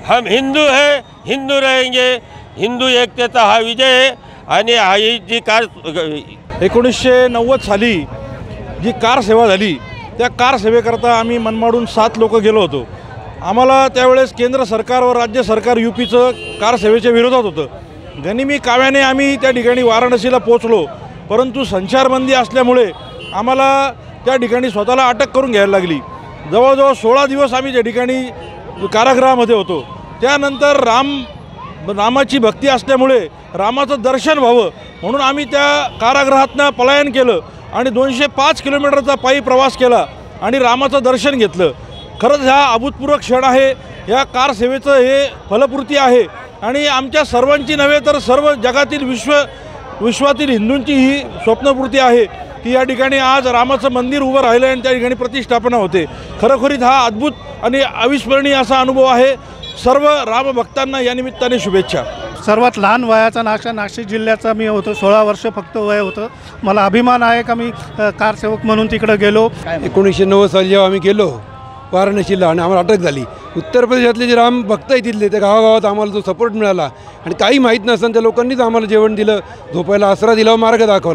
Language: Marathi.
हम हिंदू है, हिंदू रहेंगे, हिंदू एकतेचा हा विजय आहे। आणि ही जी कार 1990 साली जी कार सेवा झाली त्या कार सेवेकरता आम्ही मनमाडून 7 लोक गेलो होतो। आम्हाला त्यावेळेस केंद्र सरकार व राज्य सरकार यूपीचं कार सेवेच्या विरोधात होतं। गनिमी काव्याने आम्ही त्या ठिकाणी वाराणसीला पोहोचलो, परंतु संचारबंदी असल्यामुळे आम्हाला त्या ठिकाणी स्वतःला अटक करून घ्यायला लागली। जवळजवळ 16 दिवस आम्ही त्या ठिकाणी कारागृहामध्ये होतो। त्यानंतर रामाची भक्ती असल्यामुळे रामाचं दर्शन व्हावं म्हणून आम्ही त्या कारागृहातनं पलायन केलं आणि 205 किलोमीटरचा पायी प्रवास केला आणि रामाचं दर्शन घेतलं। खरंच हा अभूतपूर्व क्षण आहे। या कार सेवेचं हे फलपूर्ती आहे आणि आमच्या सर्वांची नव्हे तर सर्व जगातील विश्वातील हिंदूंची ही स्वप्नपूर्ती आहे की या ठिकाणी आज रामाचं मंदिर उभं राहिलं आणि त्या ठिकाणी प्रतिष्ठापना होते। खरोखरीत हा अद्भुत आणि अविस्मरणीय असा अनुभव आहे। सर्व रामभक्तांना या निमित्ताने शुभेच्छा। सर्वात लहान वयाचा नाशिक जिल्ह्याचा मी होतो। 16 वर्ष फक्त वय होतं। मला अभिमान आहे का मी कारसेवक म्हणून तिकडे गेलो। 1990 साली जेव्हा आम्ही गेलो वाराणसीला आणि आम्हाला अटक झाली, उत्तर प्रदेशातले जे राम भक्त आहेत तिथले त्या गावागावात आम्हाला जो सपोर्ट मिळाला आणि काही माहीत नसताना त्या लोकांनीच आम्हाला जेवण दिलं, झोपायला आसरा दिला, मार्ग दाखवला।